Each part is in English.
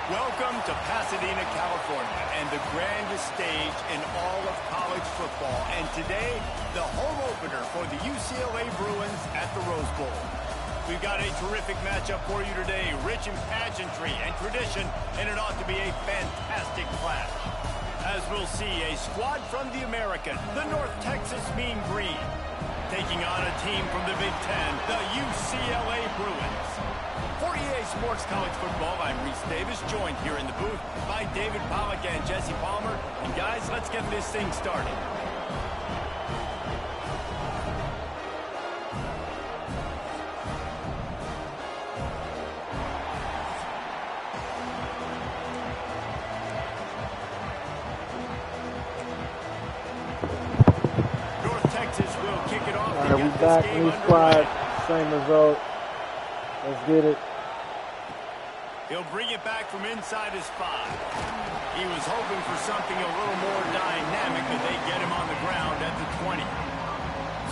Welcome to Pasadena, California, and the grandest stage in all of college football. And today, the home opener for the UCLA Bruins at the Rose Bowl. We've got a terrific matchup for you today, rich in pageantry and tradition, and it ought to be a fantastic clash. As we'll see, a squad from the American, the North Texas Mean Green, taking on a team from the Big Ten, the UCLA Bruins. For EA Sports College Football, I'm Reese Davis, joined here in the booth by David Pollack and Jesse Palmer. And guys, let's get this thing started. North Texas will kick it off. All right, we back, new squad, same result. Let's get it. He'll bring it back from inside his 5. He was hoping for something a little more dynamic, but they get him on the ground at the 20.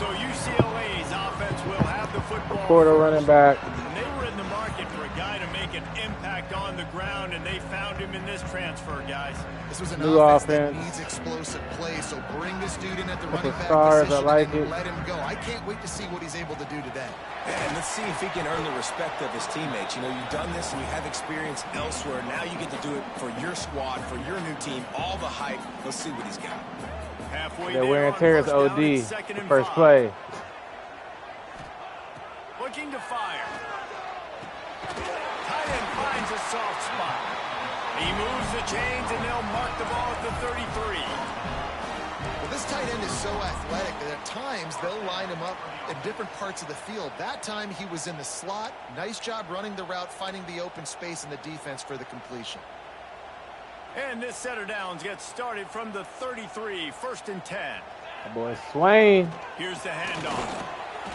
So UCLA's offense will have the football. Quarter running back. And they were in the market for a guy to make an impact on the ground, and they found him in this transfer, guys. This was an new offense offense that needs explosive plays, so bring this dude in at the running back stars, position I like and it. let him go. I can't wait to see what he's able to do today. And let's see if he can earn the respect of his teammates. You know, you've done this and you have experience elsewhere. Now you get to do it for your squad, for your new team, all the hype. Let's see what he's got. Halfway They're there wearing on tears first down OD. and second and First 5. play. Looking to fire. Tight end finds a soft spot. He moves the chains, and they'll mark the ball at the 33. Well, this tight end is so athletic that at times they'll line him up in different parts of the field. That time he was in the slot. Nice job running the route, finding the open space in the defense for the completion. And this set of downs gets started from the 33, 1st and 10. My boy Swain. Here's the handoff.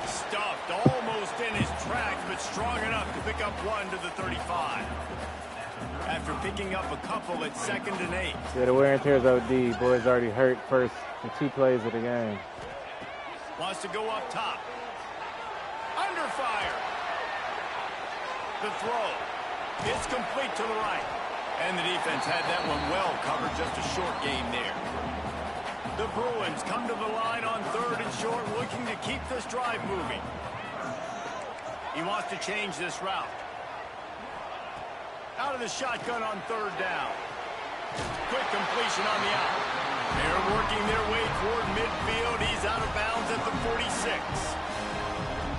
Stuffed almost in his tracks, but strong enough to pick up one to the 35. After picking up a couple at 2nd and 8. Yeah, the wear and tears OD. Boy's already hurt first in 2 plays of the game. Wants to go up top. Under fire. The throw. It's complete to the right. And the defense had that one well covered. Just a short game there. The Bruins come to the line on 3rd and short, looking to keep this drive moving. He wants to change this route. Out of the shotgun on 3rd down. Quick completion on the out. They're working their way toward midfield. He's out of bounds at the 46.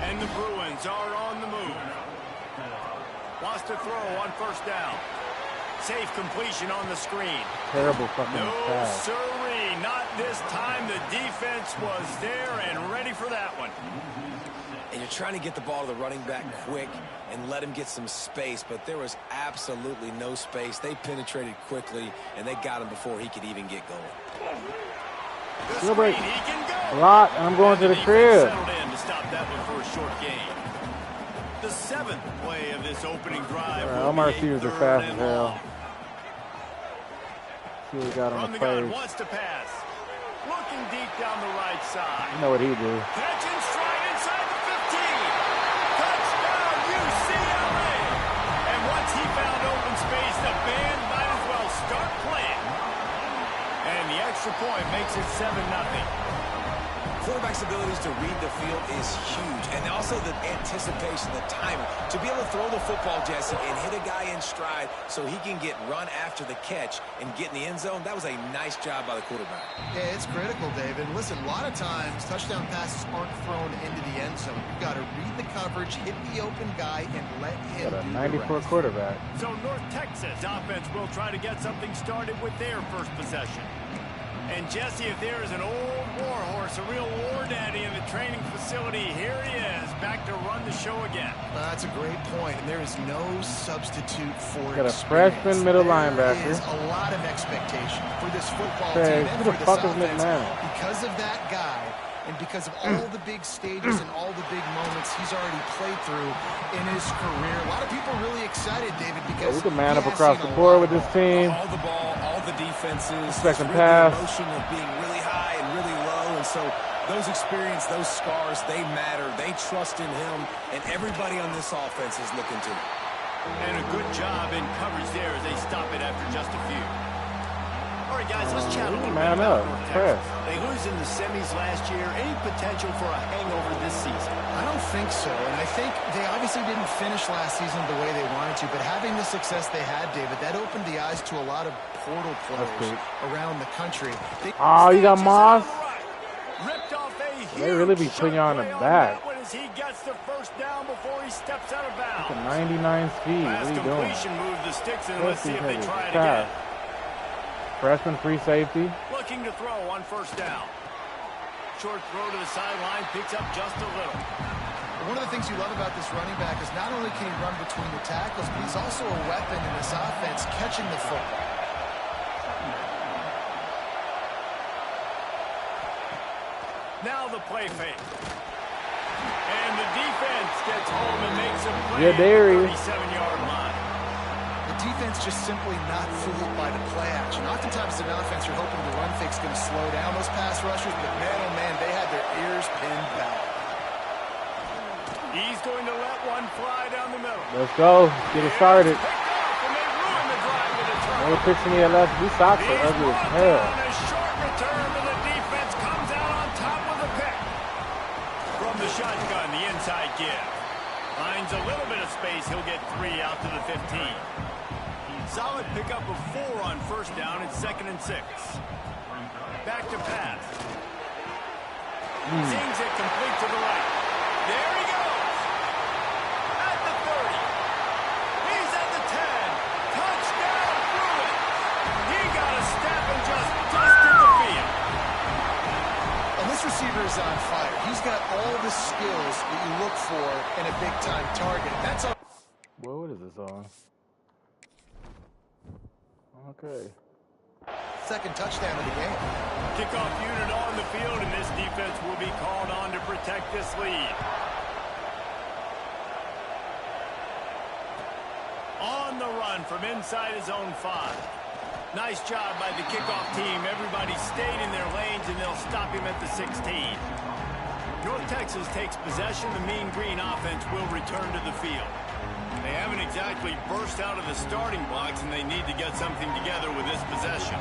And the Bruins are on the move. Wants to throw on 1st down. Safe completion on the screen. Terrible fucking No, pass. sirree, not this time. The defense was there and ready for that one. And you're trying to get the ball to the running back quick and let him get some space, but there was absolutely no space. They penetrated quickly, and they got him before he could even get going. The Field break. screen, he can go. Block, and I'm going to the defense crib. settled in to stop that one for a short gain. The 7th play of this opening drive. Right, will all my be a receivers are 3rd fast and as hell. long. See what we got on From the the gun, plays. wants to pass. Looking deep down the right side. You know what he do. Catch and stride inside the 15. Touchdown, UCLA. And once he found open space, the band might as well start playing. And the extra point makes it 7-0. Quarterback's abilities to read the field is huge, and also the anticipation, the timing. To be able to throw the football, Jesse, and hit a guy in stride so he can get run after the catch and get in the end zone, that was a nice job by the quarterback. Yeah, it's critical, David. Listen, a lot of times touchdown passes aren't thrown into the end zone. You've got to read the coverage, hit the open guy, and let him Got a do 94 the rest. quarterback. So North Texas offense will try to get something started with their first possession. And Jesse, if there is an old war horse, a real war daddy in the training facility, here he is, back to run the show again. That's a great point, and there is no substitute for Got a experience. freshman middle linebacker. There is a lot of expectation for this football Okay, team who and the for this fuck is offense McMahon? because of that guy and because of all the big stages and all the big moments he's already played through in his career. A lot of people are really excited, David, because We can man up he has across seen the a board lot. with this team. All the ball, all the defenses. Second with pass. The emotion of being really high and really low, and so those experience, those scars, they matter. They trust in him, and everybody on this offense is looking to him. And a good job in coverage there as they stop it after just a few. All right, guys, let's chat a little bit about North Texas. They lose in the semis last year. Any potential for a hangover this season? I don't think so, and I think they obviously didn't finish last season the way they wanted to, but having the success they had, David, that opened the eyes to a lot of portal players around the country. Oh, you got Moss? Ripped off a They really be putting you on the back. He gets the first down before he steps out of bounds. It's a 99 speed. What are you doing? Move the sticks and let's see if they try it again. Freshman free safety. Looking to throw on first down. Short throw to the sideline, picks up just a little. One of the things you love about this running back is not only can he run between the tackles, but he's also a weapon in this offense catching the football. Now the play fake. And the defense gets home and makes a play at the 37-yard line. The defense just simply not fooled by the play action. Oftentimes in offense, you're hoping the run fake's going to slow down those pass rushers, but man, oh man, they had their ears pinned back. He's going to let one fly down the middle. Let's go. Get it started. No picks in the left. These socks are ugly as hell. A short return, and the defense comes out on top with a pick. From the shotgun, the inside give. Finds a little bit of space. He'll get 3 out to the 15. Solid pickup of 4 on first down. It's 2nd and 6. Back to pass. Zings it complete to the right. There he goes. At the 30. He's at the 10. Touchdown, Bruins. He got a step and just dusted the field. And this receiver is on fire. He's got all the skills that you look for in a big-time target. That's all. Well, what is this on? Okay. Second touchdown of the game. Kickoff unit on the field, and this defense will be called on to protect this lead. On the run from inside his own 5. Nice job by the kickoff team. Everybody stayed in their lanes, and they'll stop him at the 16. North Texas takes possession. The Mean Green offense will return to the field. They haven't exactly burst out of the starting blocks, and they need to get something together with this possession.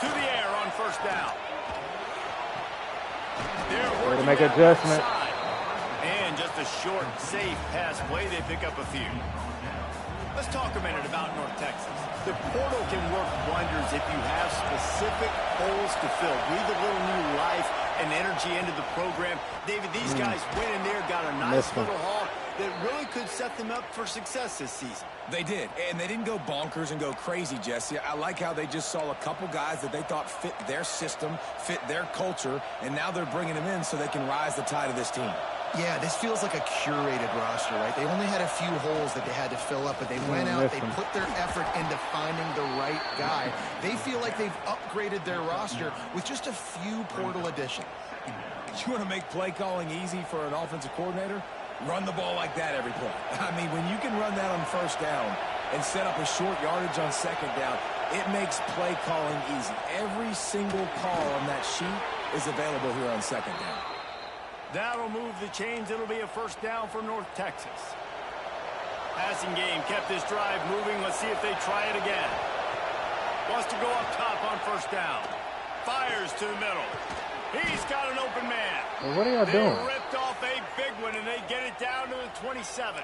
To the air on first down. Way to make adjustment. And just a short, safe pass play. They pick up a few. Let's talk a minute about North Texas. The portal can work wonders if you have specific holes to fill. Breathe a little new life and energy into the program. David, these guys went in there, got a nice little haul that really could set them up for success this season. They did, and they didn't go bonkers and go crazy, Jesse. I like how they just saw a couple guys that they thought fit their system, fit their culture, and now they're bringing them in so they can rise the tide of this team. Yeah, this feels like a curated roster, right? They only had a few holes that they had to fill up, but they went out, they put their effort into finding the right guy. They feel like they've upgraded their roster with just a few portal additions. You want to make play calling easy for an offensive coordinator? Run the ball like that every play. I mean, when you can run that on first down and set up a short yardage on second down, it makes play calling easy. Every single call on that sheet is available here on second down. That'll move the chains. It'll be a first down for North Texas. Passing game kept this drive moving. Let's see if they try it again. Wants to go up top on first down. Fires to the middle. He's got an open man. Well, what are y'all doing? They ripped off a big one, and they get it down to the 27.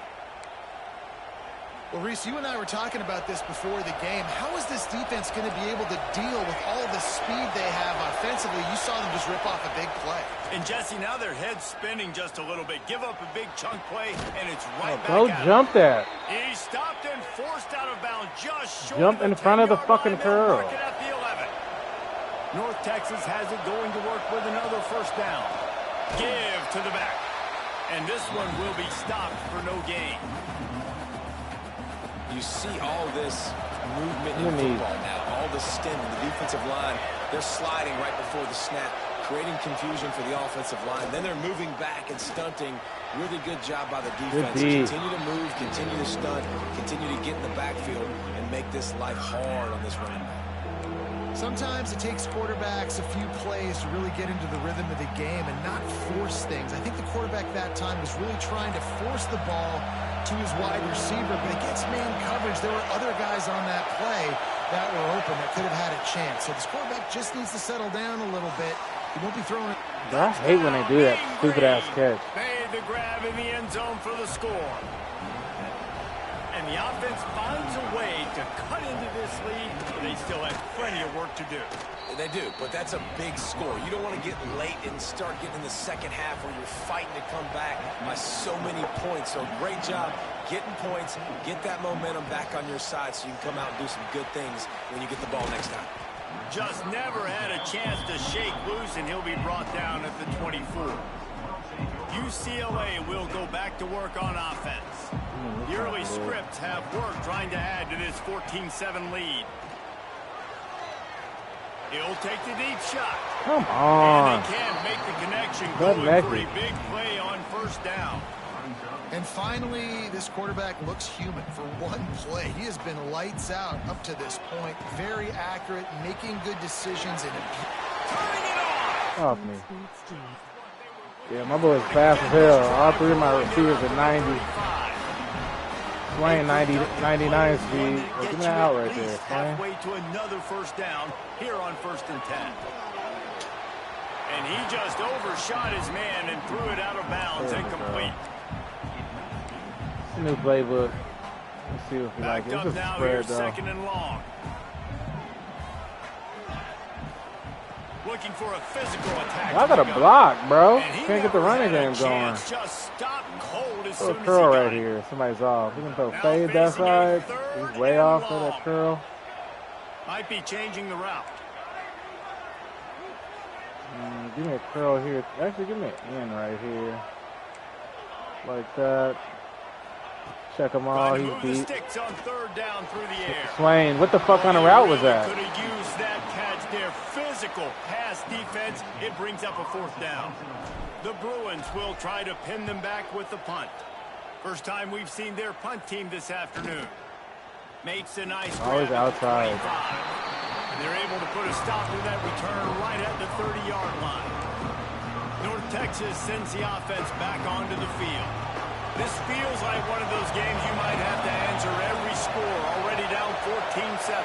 Well, Reese, you and I were talking about this before the game. How is this defense going to be able to deal with all the speed they have offensively? You saw them just rip off a big play. And, Jesse, now their head's spinning just a little bit. Give up a big chunk play, and it's right back Go at jump him. that. He stopped and forced out of bounds just short Jump of in front of the fucking curl. Mark it at the 11. North Texas has it going to work with another first down. Give to the back. And this one will be stopped for no gain. You see all this movement in football now. All the stemming, the defensive line, they're sliding right before the snap, creating confusion for the offensive line. Then they're moving back and stunting. Really good job by the defense. Continue to move, continue to stunt, continue to get in the backfield and make this life hard on this running back. Sometimes it takes quarterbacks a few plays to really get into the rhythm of the game and not force things. I think the quarterback that time was really trying to force the ball to his wide receiver, but against man coverage, there were other guys on that play that were open that could have had a chance. So this quarterback just needs to settle down a little bit. He won't be throwing it. I hate when they do that stupid-ass catch. Made the grab in the end zone for the score. And the offense finds a way to cut into this lead, but they still have plenty of work to do. They do, but that's a big score. You don't want to get late and start getting in the second half where you're fighting to come back by so many points. So great job getting points, get that momentum back on your side so you can come out and do some good things when you get the ball next time. Just never had a chance to shake loose, and he'll be brought down at the 24. UCLA will go back to work on offense. The early scripts have worked trying to add to this 14-7 lead. He'll take the deep shot. Come on. And they can't make the connection going for a big play on first down. And finally, this quarterback looks human for one play. He has been lights out up to this point. Very accurate, making good decisions. And turning it on. Off me. Yeah, my boy's fast as hell. All three of my receivers are 90. Swain 99 speed. Well, give me that out right there. Halfway to another first down here on 1st and 10. And he just overshot his man and threw it out of bounds, incomplete. New playbook. Let's see if we like it. It's just a spread, though. Second and long. Looking for a physical attack. I got a block, bro. Can't get the running game going. Just stop cold as throw soon a curl as he right here. Somebody's off. He can throw fade that side. He's way off for that curl. Might be changing the route. Give me a curl here. Actually, give me an in right here. Like that. Check him all. He's beat. Sticks on third down through the air. Swain, what the fuck kind of route was that? Could have used that catch there. Physical pass defense. It brings up a 4th down. The Bruins will try to pin them back with the punt. First time we've seen their punt team this afternoon. Makes a nice grab. Always outside. And they're able to put a stop to that return right at the 30-yard line. North Texas sends the offense back onto the field. This feels like one of those games you might have to answer every score, already down 14-7.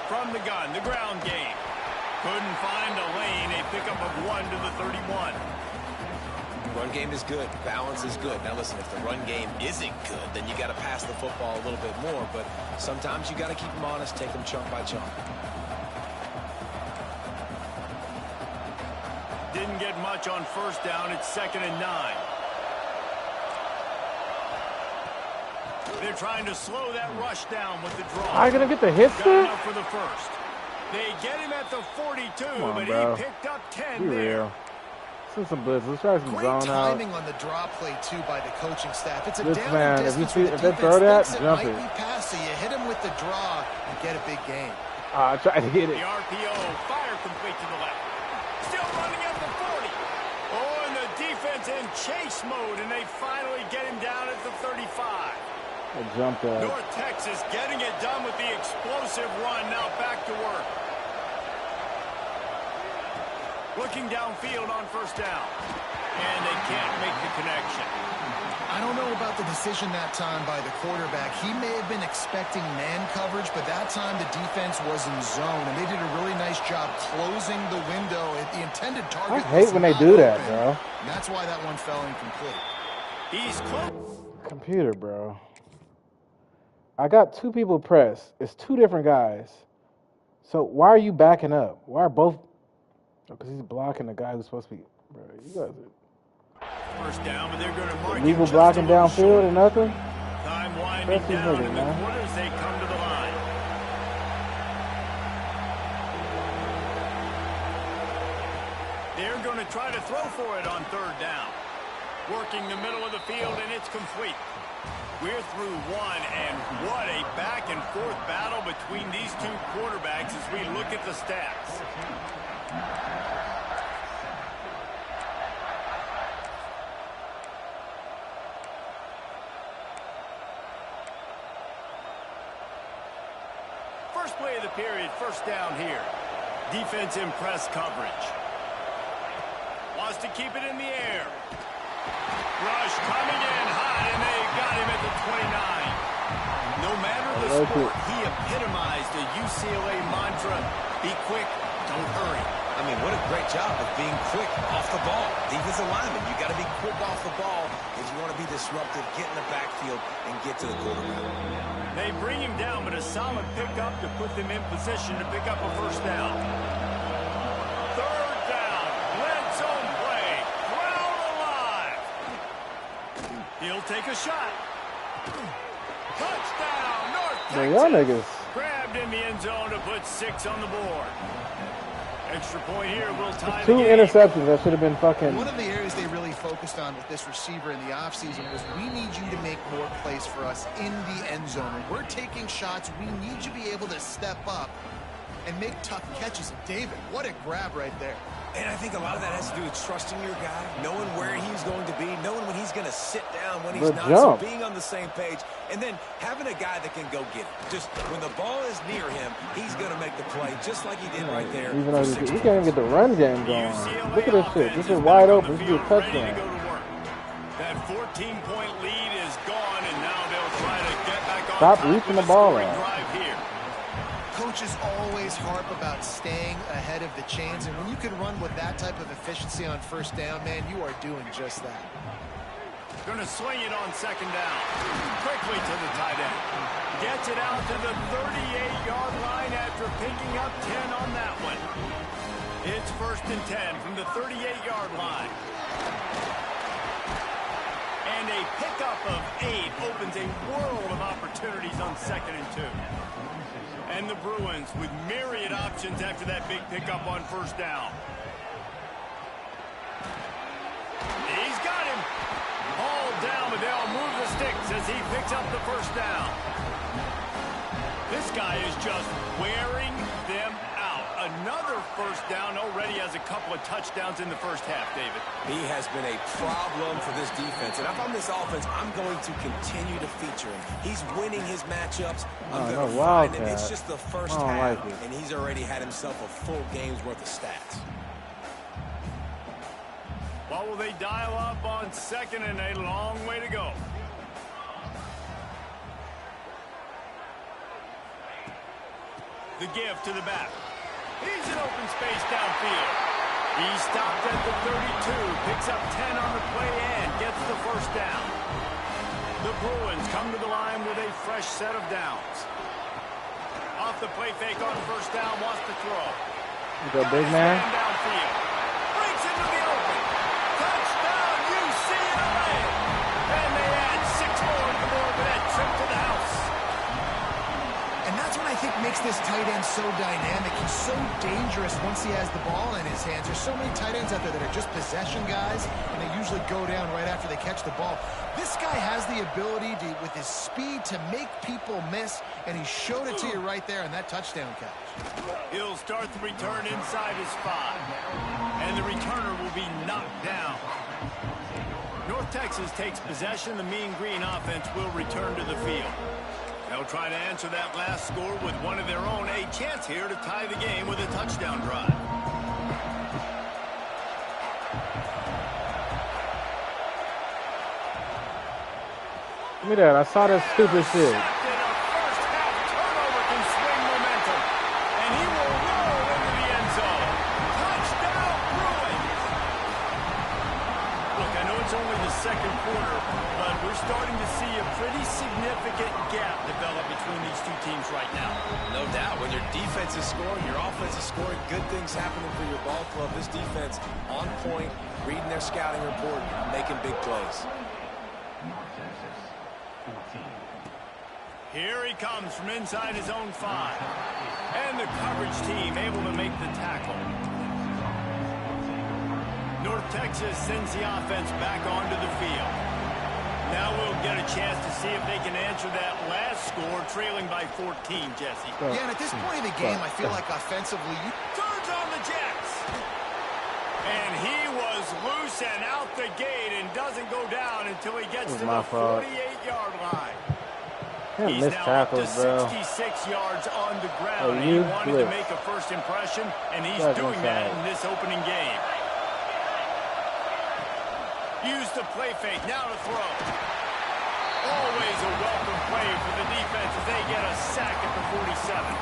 From the gun, the ground game. Couldn't find a lane, a pickup of 1 to the 31. Run game is good. Balance is good. Now listen, if the run game isn't good, then you got to pass the football a little bit more. But sometimes you got to keep them honest, take them chunk by chunk. Didn't get much on first down. It's 2nd and 9. They're trying to slow that rush down with the draw. Are you going to get the hit stick? For the first. They get him at the 42, on, but bro. He picked up 10 Be there. real. Let's some blitz. Let's try some great zone out. timing on the draw play, too, by the coaching staff. It's a This down man, distance if you see, where if the they throw that, defense jump might it. be past, so you hit him with the draw and get a big gain. I tried to hit The it. RPO, fire complete to the left. Still running at the 40. Oh, and the defense in chase mode, and they finally get him down at the 35. I jumped that. North Texas getting it done with the explosive run. Now back to work. Looking downfield on first down. And they can't make the connection. I don't know about the decision that time by the quarterback. He may have been expecting man coverage, but that time the defense was in zone, and they did a really nice job closing the window at the intended target. I hate when they do that, open, bro. And that's why that one fell incomplete. He's close. Computer, bro. I got 2 people pressed. It's 2 different guys. So why are you backing up? Why are both? Because he's blocking the guy who's supposed to be. Bro, you guys are. First down, but they're going to mark Legal blocking downfield or nothing? Time winding down in the quarters. They come to the line. They're going to try to throw for it on third down. Working the middle of the field, and it's complete. We're through one, and what a back-and-forth battle between these 2 quarterbacks as we look at the stats. play of the period. First down here. Defense in press coverage. Wants to keep it in the air. Rush coming in hot, and they got him at the 29. No matter the sport, he epitomized the UCLA mantra, be quick, don't hurry. I mean, what a great job of being quick off the ball. Defensive lineman, you got to be quick off the ball if you want to be disruptive, get in the backfield, and get to the quarterback. They bring him down, but a solid pickup to put them in position to pick up a first down. Third down, red zone play, crowd alive. He'll take a shot. Touchdown, North Texas. Y'all niggas. Grabbed in the end zone to put 6 on the board. Extra point here will tie the 2 game. interceptions. That should have been fucking. One of the areas they really focused on with this receiver in the offseason was we need you to make more plays for us in the end zone. When we're taking shots, we need you to be able to step up and make tough catches. And David, what a grab right there. And I think a lot of that has to do with trusting your guy, knowing where he's going to be, knowing when he's going to sit down, when he's not, so being on the same page, and then having a guy that can go get it. Just when the ball is near him, he's going to make the play, just like he did right there. Even though we can't even get the run game going. Look at this shit. This is wide open. This is a touchdown. That 14-point lead is gone, and now they'll try to get back on. Stop reaching the ball out. Coaches always harp about staying ahead of the chains, and when you can run with that type of efficiency on first down, man, you are doing just that. Going to swing it on second down. Quickly to the tight end. Gets it out to the 38-yard line after picking up 10 on that one. It's 1st and 10 from the 38-yard line. And a pickup of 8 opens a world of opportunities on 2nd and 2. And the Bruins with myriad options after that big pickup on first down. He's got him. Hauled down, but they'll move the sticks as he picks up the first down. This guy is just wearing them out. Another first down, already has a couple of touchdowns in the first half, David. He has been a problem for this defense. And if I'm this offense, I'm going to continue to feature him. He's winning his matchups. I'm going to find him. It's just the first half, and he's already had himself a full game's worth of stats. What will they dial up on second, and a long way to go? The give to the back. He's in open space downfield. He stopped at the 32, picks up 10 on the play and gets the first down. The Bruins come to the line with a fresh set of downs. Off the play fake on first down, wants to throw. You go, big man. Downfield. Breaks into the open. Touchdown, UCLA. And they add 6 more to the board with that trip to the house. And that's what I think makes this tight end so dynamic. He's so dangerous once he has the ball in his hands. There's so many tight ends out there that are just possession guys, and they usually go down right after they catch the ball. This guy has the ability to, with his speed, to make people miss, and he showed it to you right there in that touchdown catch. He'll start the return inside his 5, and the returner will be knocked down. North Texas takes possession. The Mean Green offense will return to the field. They'll try to answer that last score with one of their own. A chance here to tie the game with a touchdown drive. Give me that. I saw that stupid shit. Second quarter, but we're starting to see a pretty significant gap develop between these two teams right now. No doubt. When your defense is scoring, your offense is scoring, good things happening for your ball club. This defense on point, reading their scouting report, making big plays. Here he comes from inside his own 5. And the coverage team able to make the tackle. North Texas sends the offense back onto the field. Now we'll get a chance to see if they can answer that last score, trailing by 14, Jesse. Yeah, and at this point in the game, I feel like offensively... Turns on the Jets. And he was loose and out the gate and doesn't go down until he gets to the 48-yard line. Can't He's miss now up to tackles, bro. 66 yards on the ground. Oh, He you wanted to blitz. make a first impression, and he's That's doing that inside. in this opening game. Use the play fake. Now to throw. Always a welcome play for the defense as they get a sack at the 47.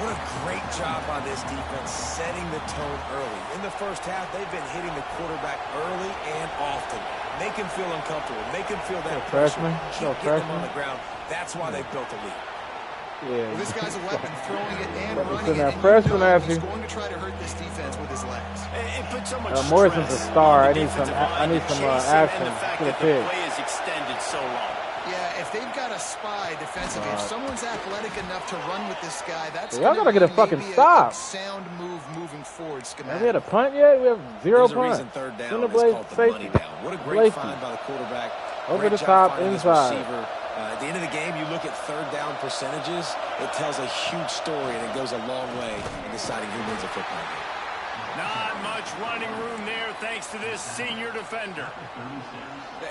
What a great job by this defense setting the tone early. In the first half, they've been hitting the quarterback early and often. Make him feel uncomfortable. Make him feel that pressure. Keep getting him on the ground. That's why they've built a lead. Yeah. Well, this guy's a weapon, throwing it and But running it. that And freshman at he's you. going to try to hurt this defense with his legs. It puts so much Morrison's a stress star. on I the need some. defensive line I need to some chase him action and the fact for the that pig. play is extended so long. Yeah, if they've got a spy defensively, if someone's athletic enough to run with this guy, that's Y'all gotta get a fucking maybe stop. a sound move moving forward. Have we had a punt yet? We have zero There's a punts. reason third down Center is blade called the safety. money down. What a great Blakey. find by the quarterback. Over Great the job top, finding this inside. receiver. At the end of the game, you look at third down percentages. It tells a huge story, and it goes a long way in deciding who wins a football game. Not much running room there thanks to this senior defender.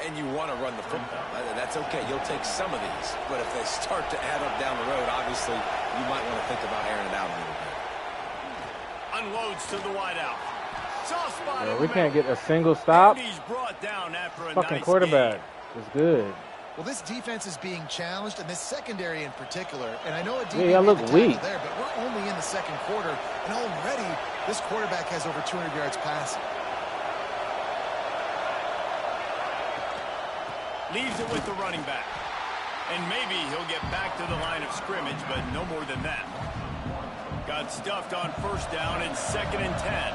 And you want to run the football. That's okay. You'll take some of these. But if they start to add up down the road, obviously, you might want to think about airing it out a little bit. Unloads to the wideout. Soft spot. Yeah, we can't get a single stop. And he's brought down after a Fucking nice quarterback game. is good. Well, this defense is being challenged, and this secondary in particular. And I know a Yeah, y'all look weak. there, but we're only in the second quarter, and already this quarterback has over 200 yards passing. Leaves it with the running back. And maybe he'll get back to the line of scrimmage, but no more than that. Got stuffed on first down and 2nd and 10.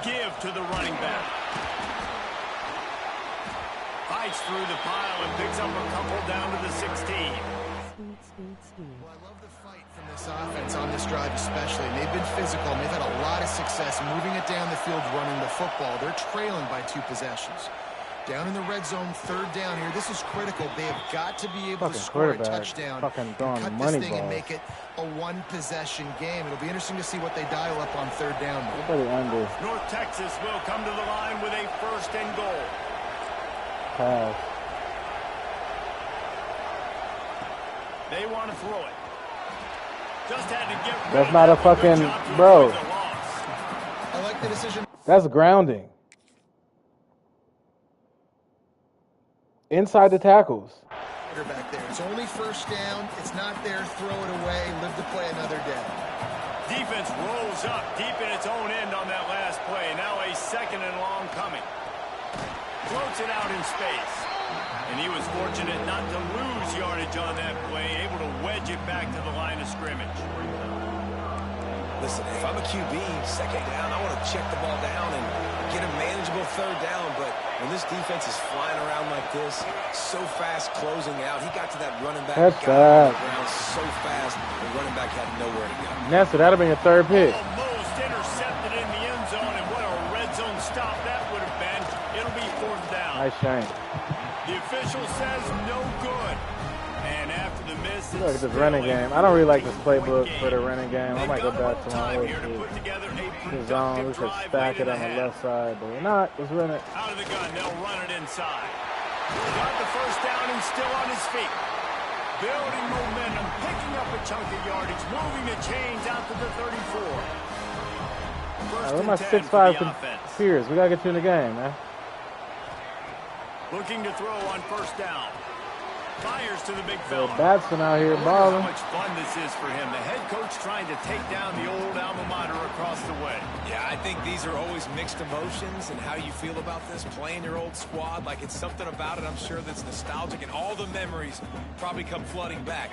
Give to the running back. Fights through the pile and picks up a couple down to the 16. Well, I love the fight from this offense on this drive especially. And they've been physical, and they've had a lot of success moving it down the field, running the football. They're trailing by 2 possessions. Down in the red zone, third down here. This is critical. They have got to be able to score a touchdown and cut this thing and make it a one-possession game. It'll be interesting to see what they dial up on third down. North Texas will come to the line with a 1st and goal. Pass. They want to throw it. Just had to get rid That's of not a that. Good fucking job to bro. avoid the loss. I like the decision. That's grounding. Inside the tackles. Back there. It's only first down. It's not there. Throw it away. Live to play another day. Defense rolls up deep in its own end on that last play. Now a 2nd and long coming. Floats it out in space. And he was fortunate not to lose yardage on that play, able to wedge it back to the line of scrimmage. Listen, if I'm a QB, 2nd down, I want to check the ball down and get a manageable third down. But when this defense is flying around like this, so fast closing out, he got to that running back. That's got on the bad. ground so fast, the running back had nowhere to go. Nestor, that'll be your 3rd pick. Almost intercepted in the end zone, and what a red zone stop that would have been. It'll be 4th down. Nice shank. The official says no good. And after the miss, Look at this running game. I don't really like this playbook for the running game. I might go back to my old shit. The zone, we could stack it on the left side, but we're not. Let's run it. Out of the gun, they'll run it inside. Got the first down and still on his feet. Building momentum, picking up a chunk of yardage, moving the chains out to the 34. Where my 6'5" Pierce? We gotta get you in the game, man. Looking to throw on first down. Fires to the big Well, fella. Batson out here How balling. much fun this is for him. The head coach trying to take down the old alma mater across the way. Yeah, I think these are always mixed emotions, and how you feel about this, playing your old squad, like it's something about it, I'm sure, that's nostalgic, and all the memories probably come flooding back.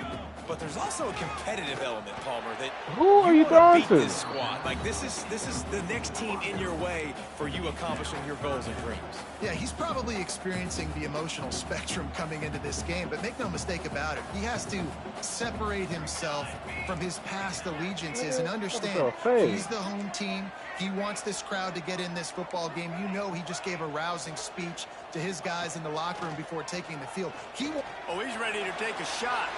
But there's also a competitive element, Palmer, that Who are you wanna throwing beat to? this squad. Like, this is the next team in your way for you accomplishing your goals and dreams. Yeah, he's probably experiencing the emotional spectrum coming into this game, but make no mistake about it. He has to separate himself from his past allegiances and understand he's the home team. He wants this crowd to get in this football game. You know he just gave a rousing speech to his guys in the locker room before taking the field. Oh, he's ready to take a shot.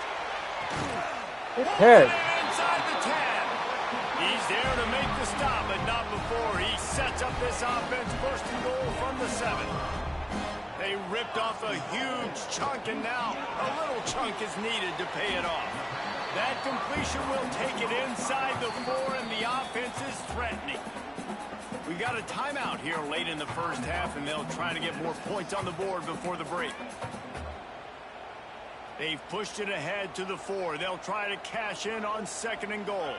Head. Inside the 10. He's there to make the stop, but not before. He sets up this offense 1st and goal from the 7. They ripped off a huge chunk, and now a little chunk is needed to pay it off. That completion will take it inside the 4, and the offense is threatening. We got a timeout here late in the first half, and they'll try to get more points on the board before the break. They've pushed it ahead to the 4. They'll try to cash in on 2nd and goal.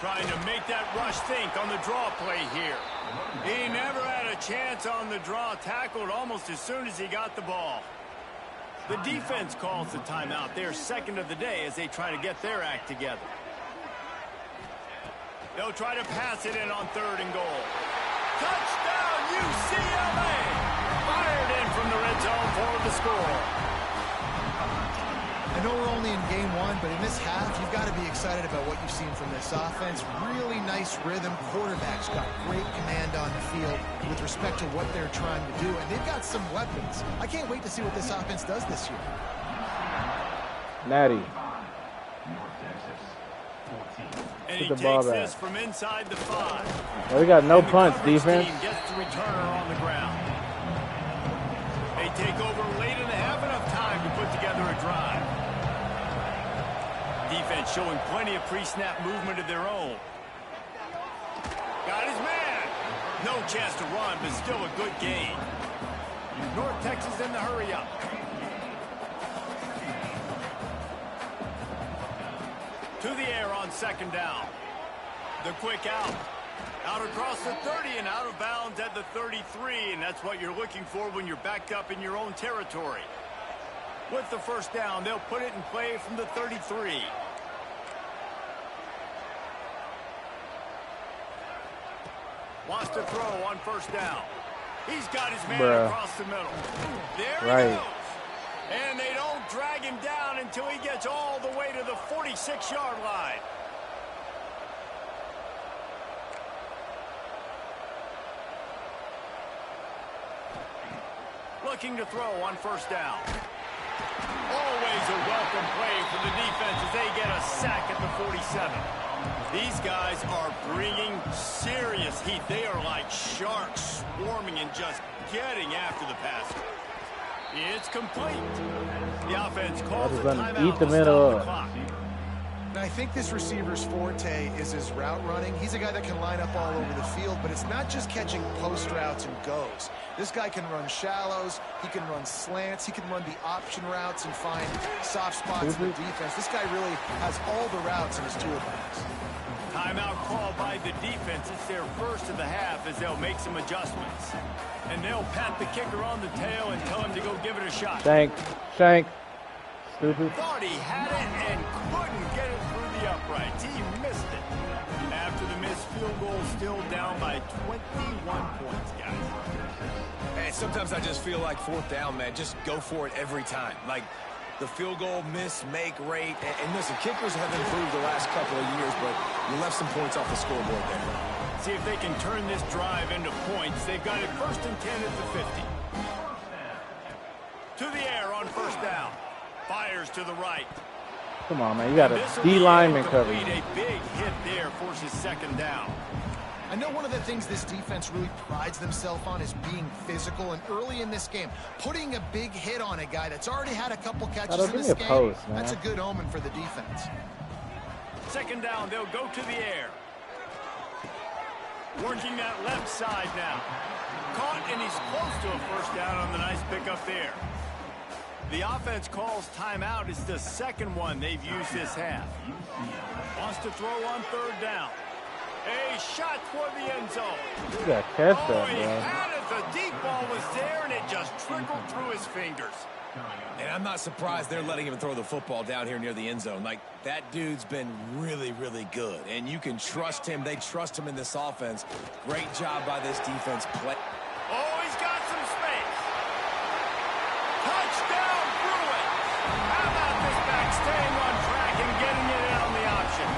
Trying to make that rush think on the draw play here. He never had a chance on the draw, tackled almost as soon as he got the ball. The defense calls the timeout. They're 2nd of the day as they try to get their act together. They'll try to pass it in on 3rd and goal. Touchdown, UCLA! Fired in from the red zone for the score. I know we're only in game 1, but in this half, you've got to be excited about what you've seen from this offense. Really nice rhythm. Quarterback's got great command on the field with respect to what they're trying to do, and they've got some weapons. I can't wait to see what this offense does this year. Natty. And he the ball takes back. this from inside the 5. Well, we got no And the punts, coverage defense. team gets the returner on the ground. They take over late and have enough time to put together a drive. Defense showing plenty of pre-snap movement of their own. Got his man. No chance to run, but still a good gain. North Texas in the hurry up. To the air on 2nd down. The quick out. Out across the 30 and out of bounds at the 33, and that's what you're looking for when you're backed up in your own territory. With the 1st down, they'll put it in play from the 33. Wants to throw on 1st down. He's got his man across the middle. There he goes. And they don't drag him down until he gets all the way to the 46-yard line. Looking to throw on 1st down. Always a welcome play for the defense as they get a sack at the 47. These guys are bringing serious heat. They are like sharks swarming and just getting after the passer. It's complete. The offense calls the timeout. Eat the middle. And I think this receiver's forte is his route running. He's a guy that can line up all over the field, but it's not just catching post routes and goes. This guy can run shallows, he can run slants, he can run the option routes and find soft spots in the defense. This guy really has all the routes in his toolbox. Timeout called by the defense. It's their first of the half as they'll make some adjustments. And they'll pat the kicker on the tail and tell him to go give it a shot. Shank. Stupid. Thought he had it and couldn't get it through the uprights. He missed it. After the missed field goal, still down by 21 points, guys. Hey, sometimes I just feel like 4th down, man. Just go for it every time. Like the field goal miss, make rate. And listen, kickers have improved the last couple of years, but you left some points off the scoreboard there. See if they can turn this drive into points. They've got it 1st and 10 at the 50. To the air on 1st down. Fires to the right. Come on, man. You got a D lineman coverage. A big hit there forces 2nd down. I know one of the things this defense really prides themselves on is being physical, and early in this game, putting a big hit on a guy that's already had a couple catches in this game, that's a good omen for the defense. 2nd down, they'll go to the air. Working that left side now. Caught, and he's close to a 1st down on the nice pickup there. The offense calls timeout. It's the 2nd one they've used this half. Wants to throw on 3rd down. A shot for the end zone. You got to catch that, he man. had it. The deep ball was there, and it just trickled through his fingers. And I'm not surprised they're letting him throw the football down here near the end zone. Like, that dude's been really, really good. And you can trust him. They trust him in this offense. Great job by this defense. Oh, he's got some space. Touchdown, Bruins. How about this back staying on track and getting it in on the option?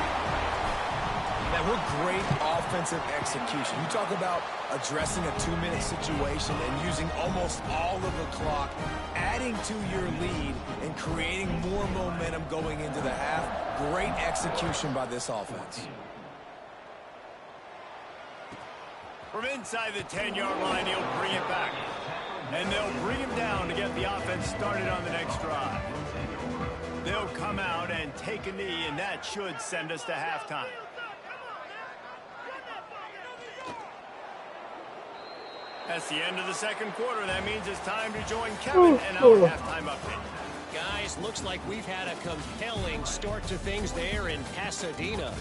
That we're great offensive execution. You talk about addressing a 2-minute situation and using almost all of the clock, adding to your lead and creating more momentum going into the half. Great execution by this offense. From inside the 10-yard line, he'll bring it back. And they'll bring him down to get the offense started on the next drive. They'll come out and take a knee, and that should send us to halftime. That's the end of the second quarter. That means it's time to join Kevin and our halftime update. Guys, looks like we've had a compelling start to things there in Pasadena.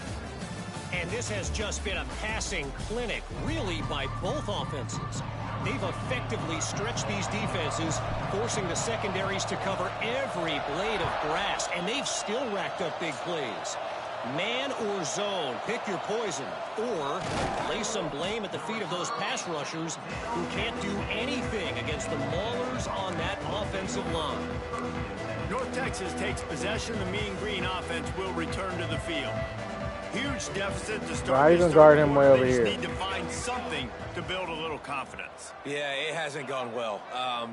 And this has just been a passing clinic, really, by both offenses. They've effectively stretched these defenses, forcing the secondaries to cover every blade of grass, and they've still racked up big plays. Man or zone, pick your poison, or lay some blame at the feet of those pass rushers who can't do anything against the maulers on that offensive line. North Texas takes possession. The Mean Green offense will return to the field. Huge deficit to start. I even guard him way over here. Need to find something to build a little confidence. Yeah, it hasn't gone well.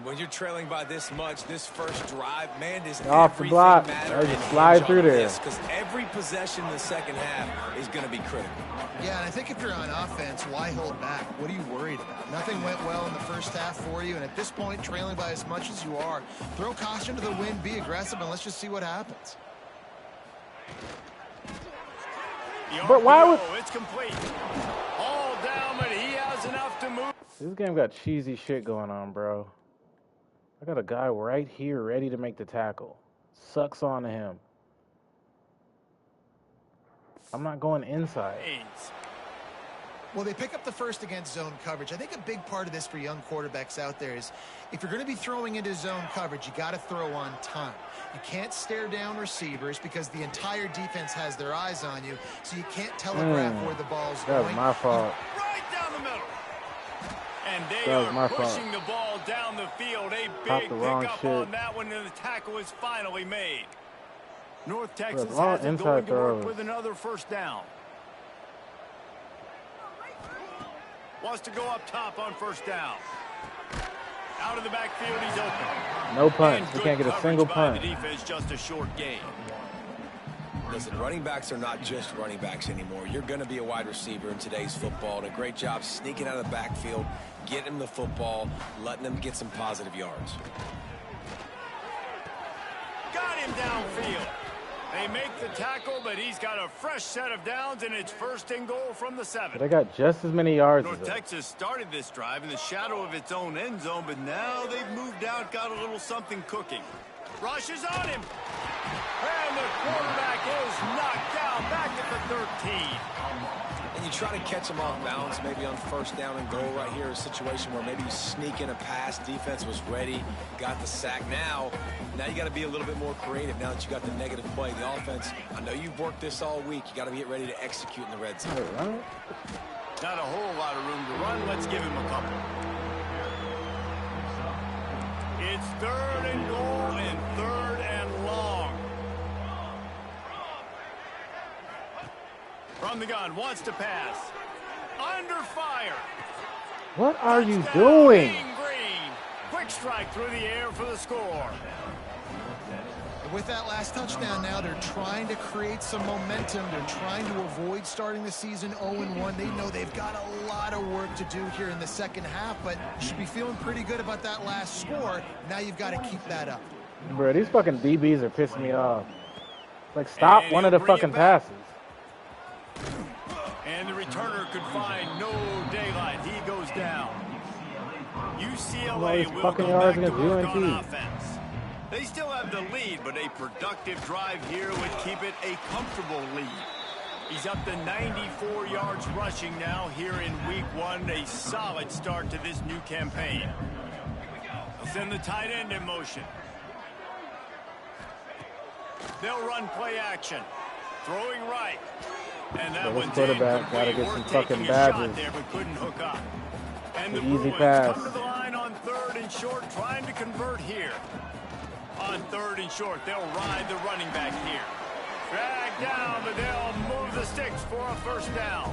When you're trailing by this much, this first drive, man, does off the block. I just slide through there. Because every possession in the second half is going to be critical. Yeah, and I think if you're on offense, why hold back? What are you worried about? Nothing went well in the first half for you, and at this point, trailing by as much as you are, throw caution to the wind, be aggressive, and let's just see what happens. But why would... It's complete. All down, but he has enough to move. This game got cheesy shit going on, bro. I got a guy right here ready to make the tackle. Sucks on to him. I'm not going inside. Well, they pick up the first against zone coverage. I think a big part of this for young quarterbacks out there is if you're going to be throwing into zone coverage, you got to throw on time. You can't stare down receivers because the entire defense has their eyes on you, so you can't telegraph where the ball's going. That was my fault. Right down the middle. And they are pushing the ball down the field. A big pickup on that one, and the tackle is finally made. North Texas has it going to work with another first down. Wants to go up top on first down. Out of the backfield, he's open. No punch. We can't get a single punt. The defense, just a short gain. Listen, running backs are not just running backs anymore. You're going to be a wide receiver in today's football. And a great job sneaking out of the backfield, getting them the football, letting them get some positive yards. Got him downfield. They make the tackle, but he's got a fresh set of downs, and it's first and goal from the 7. They got just as many yards. North Texas started this drive in the shadow of its own end zone, but now they've moved out, got a little something cooking. Rushes on him. And the quarterback is knocked down back at the 13. And you try to catch them off balance, maybe on first down and goal right here, a situation where maybe you sneak in a pass, defense was ready, got the sack. Now you got to be a little bit more creative now that you got the negative play. The offense, I know you've worked this all week. You got to get ready to execute in the red zone. Not a whole lot of room to run. Let's give him a couple. It's third and goal and third and long. From the gun, wants to pass. Under fire. What are you doing? Green. Quick strike through the air for the score. With that last touchdown now, they're trying to create some momentum. They're trying to avoid starting the season 0-1. They know they've got a lot of work to do here in the second half, but should be feeling pretty good about that last score. Now you've got to keep that up. Bro, these fucking DBs are pissing me off. Like, stop one of the fucking passes. And the returner could find no daylight. He goes down. UCLA will go back to work on offense. They still have the lead, but a productive drive here would keep it a comfortable lead. He's up to 94 yards rushing now here in week 1. A solid start to this new campaign. They'll send the tight end in motion. They'll run play action. Throwing right. And that one's quarterback got to get some fucking badges. There, but couldn't hook up. And the easy Bruins pass. come to the line on third and short, trying to convert here. On third and short, they'll ride the running back here. Drag down, but they'll move the sticks for a first down.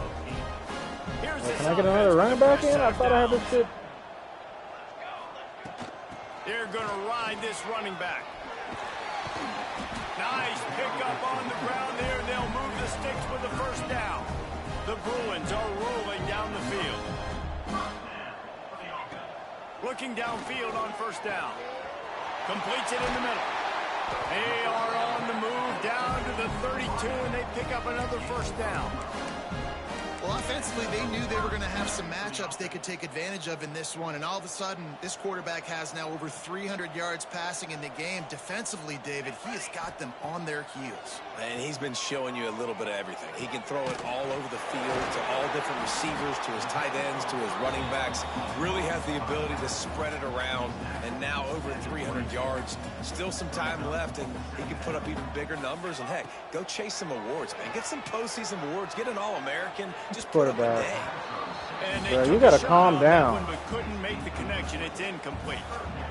Here's Can I get another running back in? I thought I had this shit. They're going to ride this running back. Nice pickup on the ground there. They'll move the sticks with the first down. The Bruins are rolling down the field. Looking downfield on first down. Completes it in the middle. They are on the move down to the 32, and they pick up another first down. Well, offensively, they knew they were going to have some matchups they could take advantage of in this one, and all of a sudden, this quarterback has now over 300 yards passing in the game. Defensively, David, he has got them on their heels. And he's been showing you a little bit of everything. He can throw it all over the field to all different receivers, to his tight ends, to his running backs. Really has the ability to spread it around, and now over 300 yards. Still some time left, and he can put up even bigger numbers. And, heck, go chase some awards, man. Get some postseason awards. Get an All-American. Just put up a day. Bro, you got to calm down. But couldn't make the connection. It's incomplete.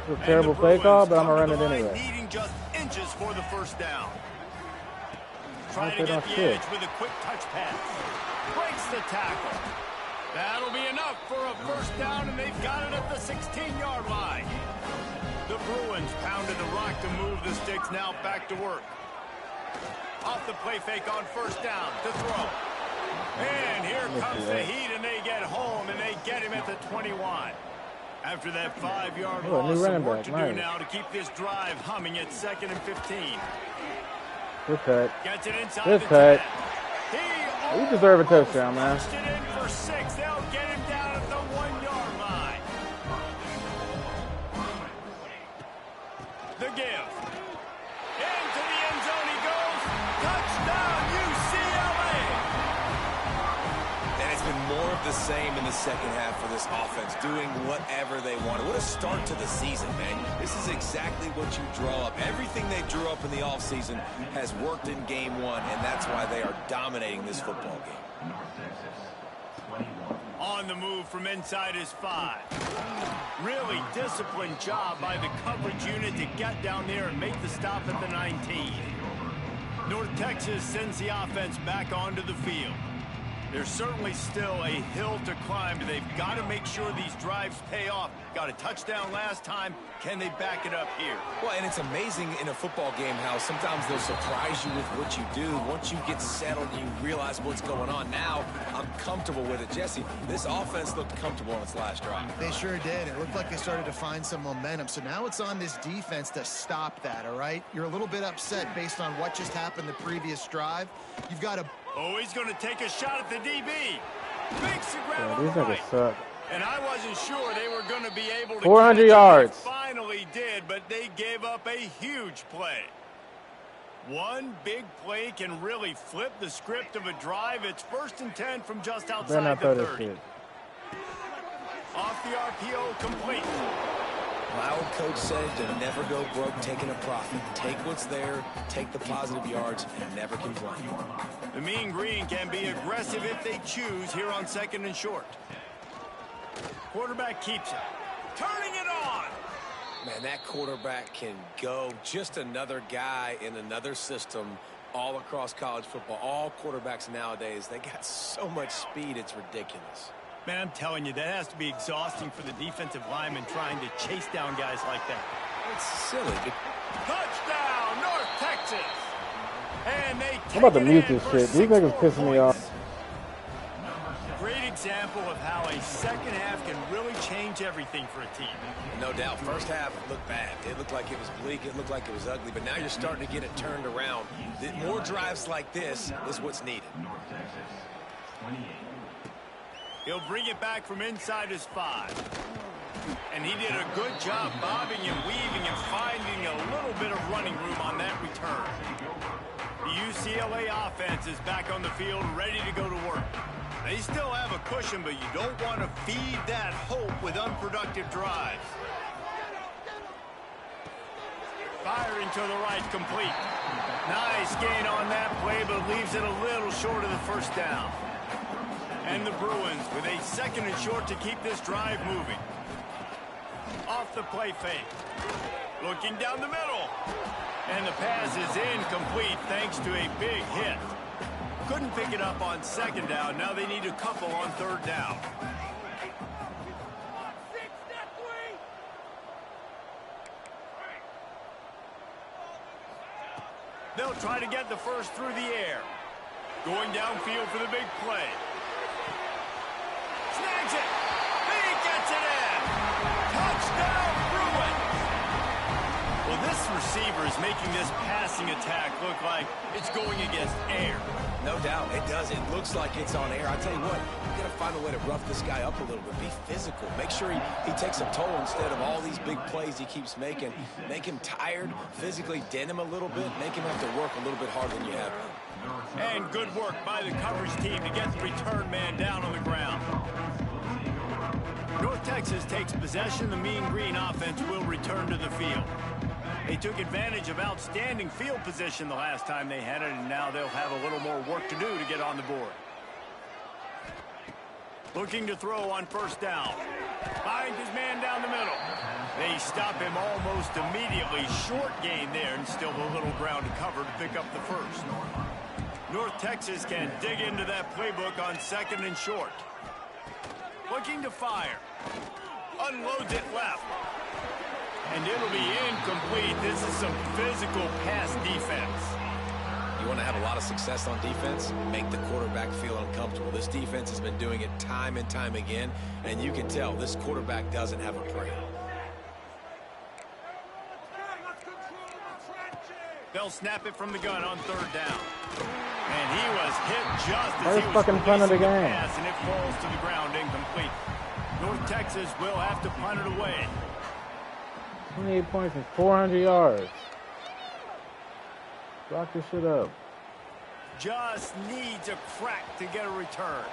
It's a terrible play call, but I'm going to run it anyway. Needing just inches for the first down. Trying to get the edge with a quick touch pass. Breaks the tackle. That'll be enough for a first down, and they've got it at the 16-yard line. The Bruins pounded the rock to move the sticks, now back to work. Off the play fake on first down to throw. And here comes the heat, and they get home, and they get him at the 21. After that 5-yard loss, some work to do now to keep this drive humming at 2nd and 15. Good cut. Gets it inside Good the cut. 10. You deserve a touchdown, man. Pushed it in for 6. They'll get him down at the 1-yard line. The give. Into the end zone he goes. Touchdown, UCLA. And it's been more of the same in the second half for this offense, doing whatever they wanted. What a start to the season, man. This is exactly what you draw up. Everything they drew up in the offseason has worked in game 1, and that's why they are dominating this football game. On the move from inside his 5. Really disciplined job by the coverage unit to get down there and make the stop at the 19. North Texas sends the offense back onto the field. There's certainly still a hill to climb. They've got to make sure these drives pay off. Got a touchdown last time. Can they back it up here? Well, and it's amazing in a football game how sometimes they'll surprise you with what you do. Once you get settled and you realize what's going on, now I'm comfortable with it. Jesse, this offense looked comfortable on its last drive. They sure did. It looked like they started to find some momentum. So now it's on this defense to stop that, all right? You're a little bit upset based on what just happened the previous drive. You've got to... Oh, he's going to take a shot at the DB. Makes the grab on These the right. niggas suck. And I wasn't sure they were going to be able to 400 yards. They finally did, but they gave up a huge play. One big play can really flip the script of a drive. It's 1st and 10 from just outside the 30. Off the RPO, complete. My old coach said to never go broke taking a profit. Take what's there, take the positive yards, and never complain. The Mean Green can be aggressive if they choose here on 2nd and short. Quarterback keeps it. Turning it on. Man, that quarterback can go. Just another guy in another system all across college football. All quarterbacks nowadays, they got so much speed, it's ridiculous. Man, I'm telling you, that has to be exhausting for the defensive lineman trying to chase down guys like that. It's silly. Touchdown, North Texas. And they I'm about to mute this shit. These niggas pissing me off. Great example of how a second half can really change everything for a team. No doubt. First half looked bad. It looked like it was bleak. It looked like it was ugly. But now you're starting to get it turned around. More drives like this is what's needed. He'll bring it back from inside his 5. And he did a good job bobbing and weaving and finding a little bit of running room on that return. The UCLA offense is back on the field, ready to go to work. They still have a cushion, but you don't want to feed that hope with unproductive drives. Firing to the right, complete. Nice gain on that play, but leaves it a little short of the first down. And the Bruins with a 2nd and short to keep this drive moving. Off the play fake. Looking down the middle. And the pass is incomplete thanks to a big hit. Couldn't pick it up on 2nd down. Now they need a couple on 3rd down. They'll try to get the first through the air. Going downfield for the big play. Snags it. He gets it in. Touchdown. receivers making this passing attack look like it's going against air. No doubt, it does. It looks like it's on air. I tell you what, you got to find a way to rough this guy up a little bit. Be physical. Make sure he takes a toll instead of all these big plays he keeps making. Make him tired, physically dent him a little bit, make him have to work a little bit harder than you have. And good work by the coverage team to get the return man down on the ground. North Texas takes possession. The Mean Green offense will return to the field. They took advantage of outstanding field position the last time they had it, and now they'll have a little more work to do to get on the board. Looking to throw on first down. Finds his man down the middle. They stop him almost immediately. Short gain there, and still a little ground to cover to pick up the first. North Texas can dig into that playbook on second and short. Looking to fire. Unloads it left. And it'll be incomplete. This is some physical pass defense. You want to have a lot of success on defense? Make the quarterback feel uncomfortable. This defense has been doing it time and time again, and you can tell this quarterback doesn't have a brain. They'll snap it from the gun on third down. And he was hit just as First he was fucking punt of the releasing game. pass, and it falls to the ground incomplete. North Texas will have to punt it away. 28 points and 400 yards. Lock this shit up. Just needs a crack to get a return.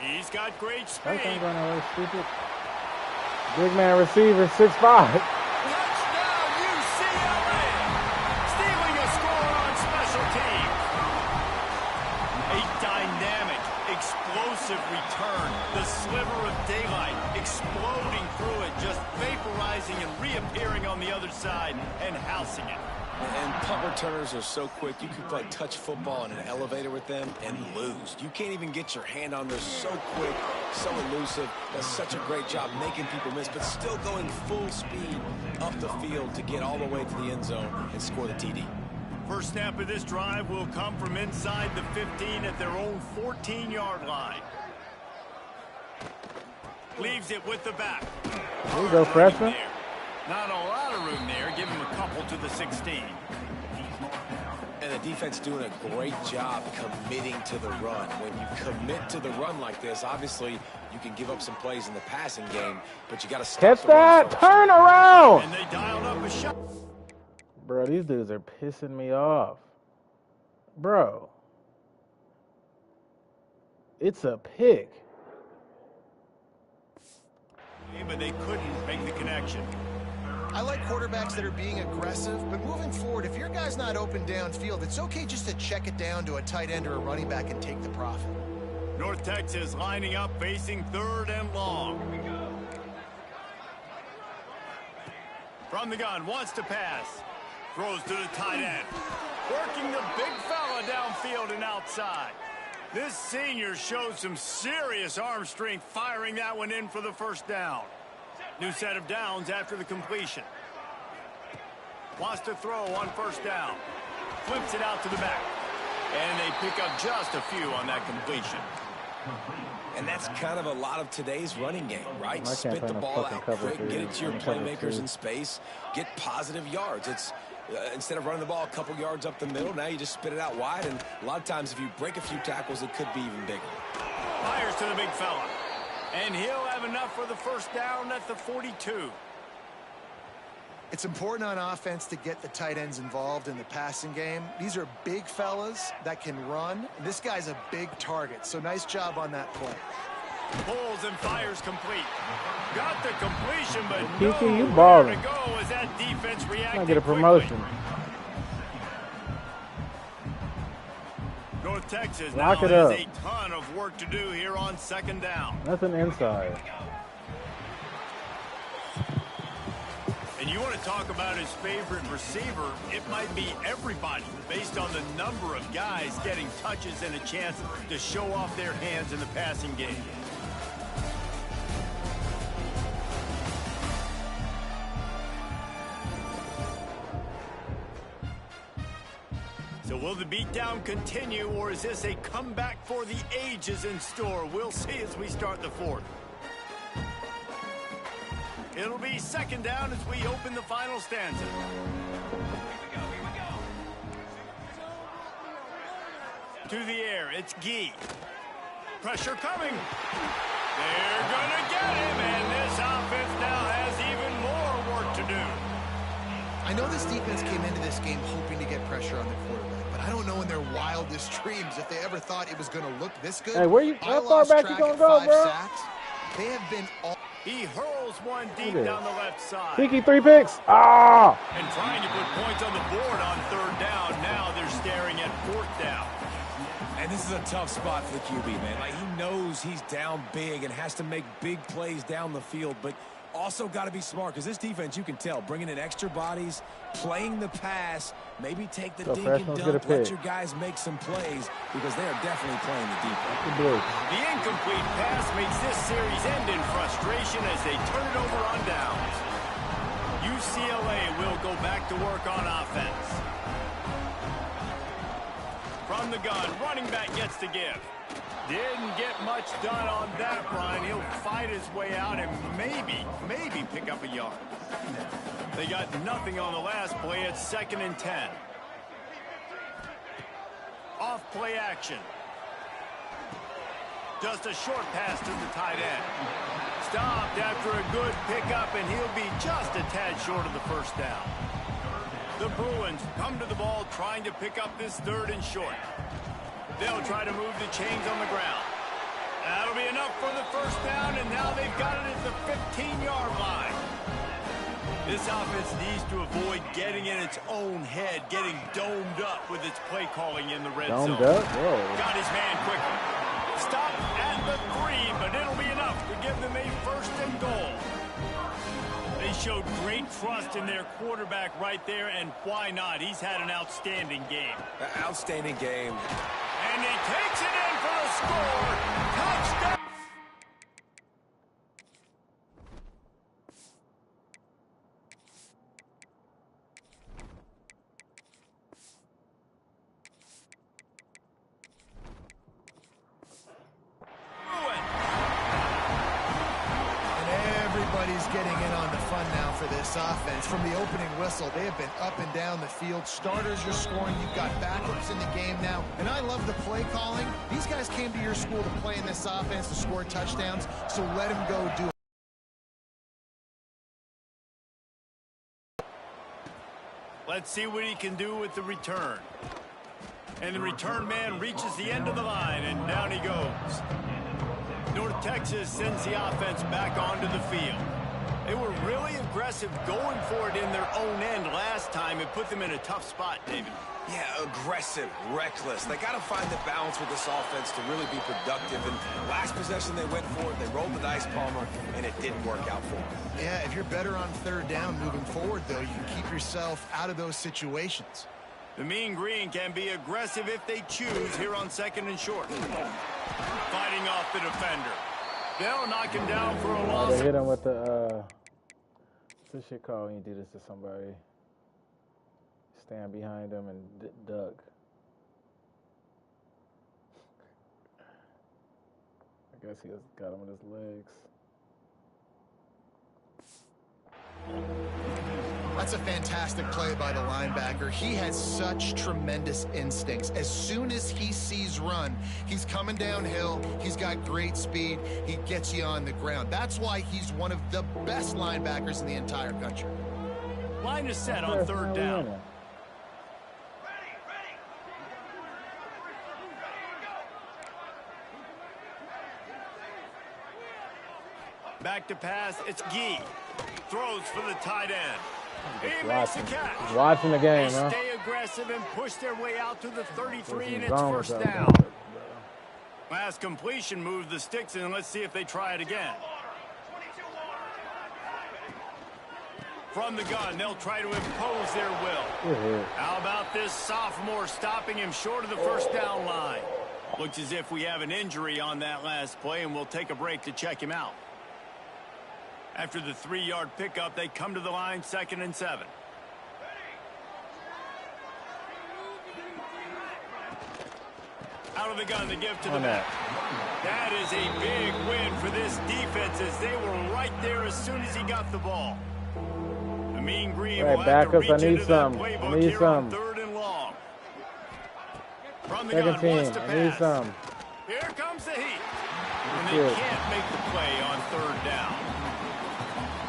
He's got great speed. That thing's going away, stupid. Big man receiver, 6'5". Touchdown, UCLA! Stealing a score on special teams. A dynamic, explosive return. The sliver of daylight exploding through it, just vaporizing and reappearing on the other side and housing it. And punt returners are so quick. You can play touch football in an elevator with them and lose. You can't even get your hand on them. They're so quick, so elusive. Does such a great job making people miss, but still going full speed up the field to get all the way to the end zone and score the TD. First snap of this drive will come from inside the 15 at their own 14-yard line. Leaves it with the back. There you go, freshman. Not a lot of room there. Give him a couple to the 16. And the defense doing a great job committing to the run. When you commit to the run like this, obviously you can give up some plays in the passing game, but you got to stop Catch the run that! first. Turn around! And they dialed up a shot. Bro, these dudes are pissing me off. Bro. It's a pick. But they couldn't make the connection. I like quarterbacks that are being aggressive, but moving forward, if your guy's not open downfield, it's okay just to check it down to a tight end or a running back and take the profit. North Texas lining up, facing third and long. From the gun, wants to pass. Throws to the tight end. Working the big fella downfield and outside. This senior showed some serious arm strength, firing that one in for the first down. New set of downs after the completion. Wants to throw on first down. Flips it out to the back. And they pick up just a few on that completion. And that's kind of a lot of today's running game, right? I can't Spit play the no ball fucking out cover quick, three. get it to your Cover playmakers two. in space, get positive yards. It's instead of running the ball a couple yards up the middle, now you just spit it out wide, and a lot of times if you break a few tackles, it could be even bigger. Fires to the big fella. And he'll have enough for the first down at the 42. It's important on offense to get the tight ends involved in the passing game. These are big fellas that can run, and this guy's a big target, so nice job on that play. Pulls and fires complete. Got the completion, but Kiki, you nowhere balling. to go as that defense reacted I get a quickly. promotion. North Texas Lock now it has up. a ton of work to do here on second down. That's an inside. And you want to talk about his favorite receiver, it might be everybody based on the number of guys getting touches and a chance to show off their hands in the passing game. So will the beatdown continue, or is this a comeback for the ages in store? We'll see as we start the fourth. It'll be second down as we open the final stanza. To the air, it's Gee. Pressure coming. They're going to get him, and this offense now has even more work to do. I know this defense came into this game hoping to get pressure on the quarterback, but I don't know in their wildest dreams if they ever thought it was going to look this good. Hey, where you? How far back you gonna go, bro? Sacks. They have been all. He hurls one deep down the left side. Tiki 3 picks. Ah! And trying to put points on the board on third down. Now they're staring at fourth down. And this is a tough spot for the QB, man. Like, he knows he's down big and has to make big plays down the field, but also got to be smart because this defense, you can tell, bringing in extra bodies, playing the pass, maybe take the dink and dunk, let your guys make some plays because they are definitely playing the defense. The incomplete pass makes this series end in frustration as they turn it over on downs. UCLA will go back to work on offense. From the gun, running back gets the give. Didn't get much done on that run. He'll fight his way out and maybe pick up a yard. They got nothing on the last play. It's 2nd and 10. Off play action. Just a short pass to the tight end. Stopped after a good pickup, and he'll be just a tad short of the first down. The Bruins come to the ball trying to pick up this 3rd and short. They'll try to move the chains on the ground. That'll be enough for the first down, and now they've got it at the 15-yard line. This offense needs to avoid getting in its own head, getting domed up with its play calling in the red zone. Domed up? Whoa. Got his man quickly. Stop at the 3, but it'll be enough to give them a 1st and goal. They showed great trust in their quarterback right there, and why not? He's had an outstanding game. Outstanding game. And he takes it in for the score. Touchdown. Getting in on the fun now for this offense. From the opening whistle, they have been up and down the field. Starters are scoring. You've got backups in the game now. And I love the play calling. These guys came to your school to play in this offense to score touchdowns, so let them go do it. Let's see what he can do with the return. And the return man reaches the end of the line, and down he goes. North Texas sends the offense back onto the field. They were really aggressive going for it in their own end last time. It put them in a tough spot, David. Yeah, aggressive, reckless. They got to find the balance with this offense to really be productive. And last possession they went for it. They rolled the dice, Palmer, and it didn't work out for them. Yeah, if you're better on 3rd down moving forward, though, you can keep yourself out of those situations. The Mean Green can be aggressive if they choose here on 2nd and short. Fighting off the defender. They'll knock him down for a loss. They hit him with the, what's this shit called when you do this to somebody? Stand behind them and duck. I guess he got him with his legs. That's a fantastic play by the linebacker. He has such tremendous instincts. As soon as he sees run, he's coming downhill. He's got great speed. He gets you on the ground. That's why he's one of the best linebackers in the entire country. Line is set on 3rd down. Back to pass, it's Gee. Throws for the tight end. He makes the catch. He's watching the game, they huh? stay aggressive and push their way out to the 33, and it's 1st down. Last completion moved the sticks, and let's see if they try it again. From the gun, they'll try to impose their will. How about this sophomore stopping him short of the 1st down line? Looks as if we have an injury on that last play, and we'll take a break to check him out. After the 3-yard pickup, they come to the line, 2nd and 7. Out of the gun, the give to the back. That is a big win for this defense as they were right there as soon as he got the ball. The Mean Green will have to reach into that playbook here on 3rd and long. From the gun, wants to pass. Here comes the heat. And they can't make the play on 3rd down.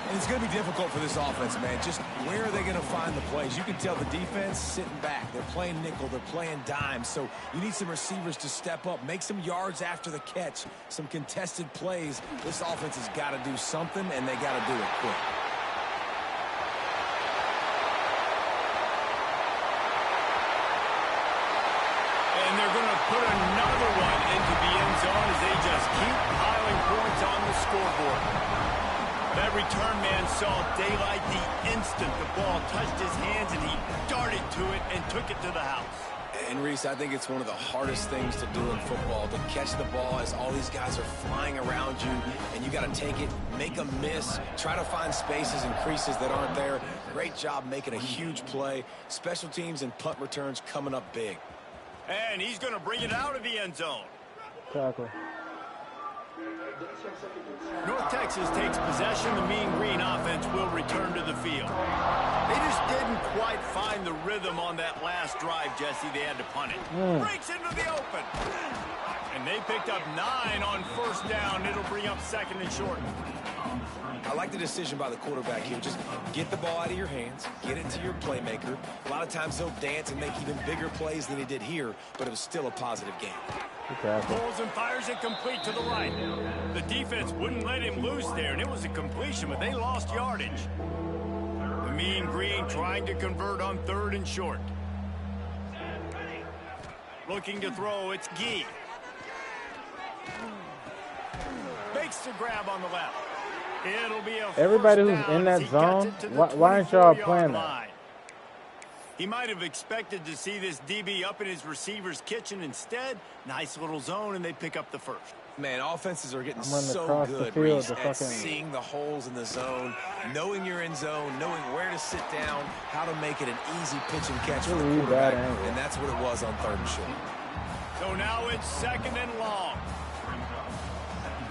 And it's going to be difficult for this offense, man. Just where are they going to find the plays? You can tell the defense sitting back. They're playing nickel. They're playing dime. So you need some receivers to step up, make some yards after the catch, some contested plays. This offense has got to do something, and they got to do it quick. And they're going to put another one into the end zone as they just keep piling points on the scoreboard. That return man saw daylight the instant the ball touched his hands, and he darted to it and took it to the house. And, Reese, I think it's one of the hardest things to do in football, to catch the ball as all these guys are flying around you, and you got to take it, make a miss, try to find spaces and creases that aren't there. Great job making a huge play. Special teams and punt returns coming up big. And he's going to bring it out of the end zone. Tackle. North Texas takes possession. The Mean Green offense will return to the field. They just didn't quite find the rhythm on that last drive, Jesse. They had to punt it. Breaks into the open. And they picked up 9 on 1st down. It'll bring up 2nd and short. I like the decision by the quarterback here. Just get the ball out of your hands, get it to your playmaker. A lot of times he'll dance and make even bigger plays than he did here, but it was still a positive game. Pulls and fires it complete to the right. The defense wouldn't let him loose there, and it was a completion, but they lost yardage. The Mean Green trying to convert on 3rd and short. Looking to throw, it's Gee. Makes the grab on the left. It'll be a everybody who's in that zone, why aren't y'all playing that? He might have expected to see this DB up in his receiver's kitchen. Instead, nice little zone, and they pick up the 1st. Man, offenses are getting so good, Reese, at seeing the holes in the zone, knowing you're in zone, knowing where to sit down, how to make it an easy pitch and catch for the quarterback, and that's what it was on 3rd and short. So now it's 2nd and long.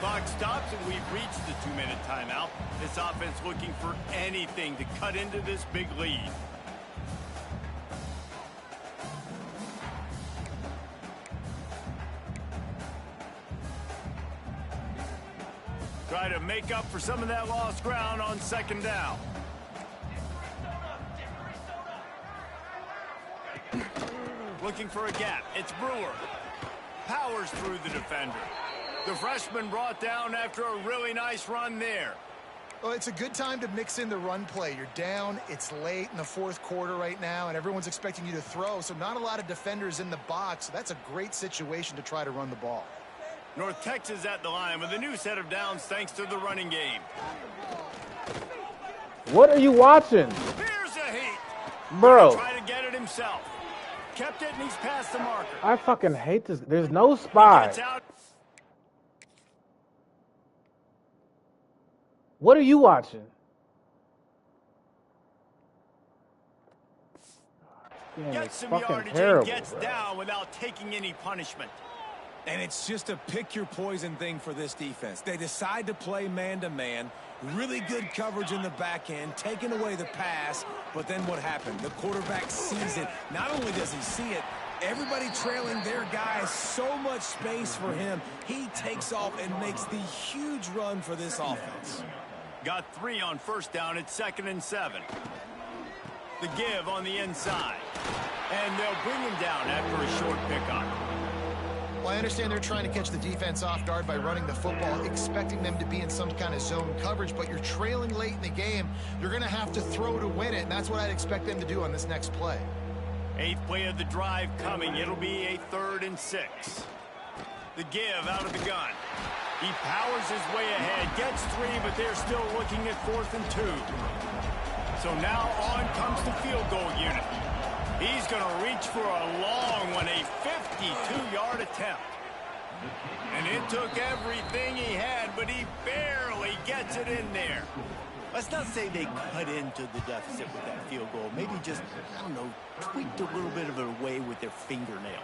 Clock stops, and we've reached the 2-minute timeout. This offense looking for anything to cut into this big lead. Try to make up for some of that lost ground on 2nd down. Looking for a gap. It's Brewer. Powers through the defender. The freshman brought down after a really nice run there. Well, it's a good time to mix in the run play. You're down, it's late in the 4th quarter right now, and everyone's expecting you to throw, so not a lot of defenders in the box. So that's a great situation to try to run the ball. North Texas at the line with a new set of downs thanks to the running game. What are you watching? Here's a heat. Bro. Try to get it himself. Kept it, and he's past the marker. I fucking hate this. There's no spot. What are you watching? Damn, gets some yardage and gets down without taking any punishment. And it's just a pick-your-poison thing for this defense. They decide to play man-to-man, really good coverage in the back end, taking away the pass, but then what happened? The quarterback sees it. Not only does he see it, everybody trailing their guy, so much space for him. He takes off and makes the huge run for this offense. Got 3 on 1st down. It's 2nd and 7. The give on the inside. And they'll bring him down after a short pickup. Well, I understand they're trying to catch the defense off guard by running the football, expecting them to be in some kind of zone coverage, but you're trailing late in the game. You're going to have to throw to win it, and that's what I'd expect them to do on this next play. 8th play of the drive coming. It'll be a 3rd and 6. The give out of the gun. He powers his way ahead, gets 3, but they're still looking at 4th and 2. So now on comes the field goal unit. He's going to reach for a long one, a 52-yard attempt. And it took everything he had, but he barely gets it in there. Let's not say they cut into the deficit with that field goal. Maybe just, I don't know, tweaked a little bit of it away with their fingernail.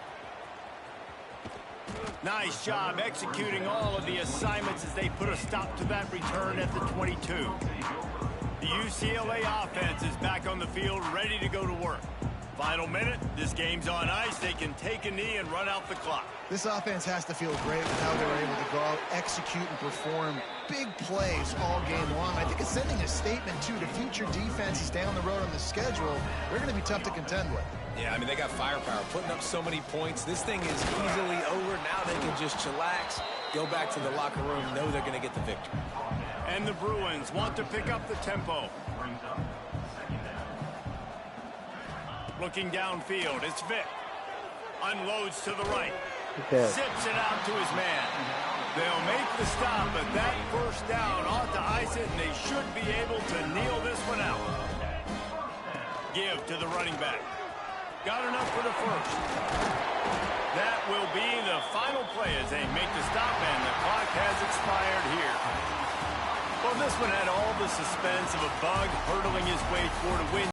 Nice job executing all of the assignments as they put a stop to that return at the 22. The UCLA offense is back on the field, ready to go to work. Final minute, this game's on ice. They can take a knee and run out the clock. This offense has to feel great with how they were able to go out, execute, and perform big plays all game long. I think it's sending a statement, too, to future defenses down the road on the schedule. They're going to be tough to contend with. Yeah, I mean, they got firepower, putting up so many points. This thing is easily over. Now they can just chillax, go back to the locker room, know they're going to get the victory. And the Bruins want to pick up the tempo. Looking downfield, it's Vic. Unloads to the right. Zips it out to his man. They'll make the stop, but that first down ought to ice it, and they should be able to kneel this one out. Give to the running back. Got enough for the first. That will be the final play as they make the stop, and the clock has expired here. Well, this one had all the suspense of a bug hurtling his way toward a win.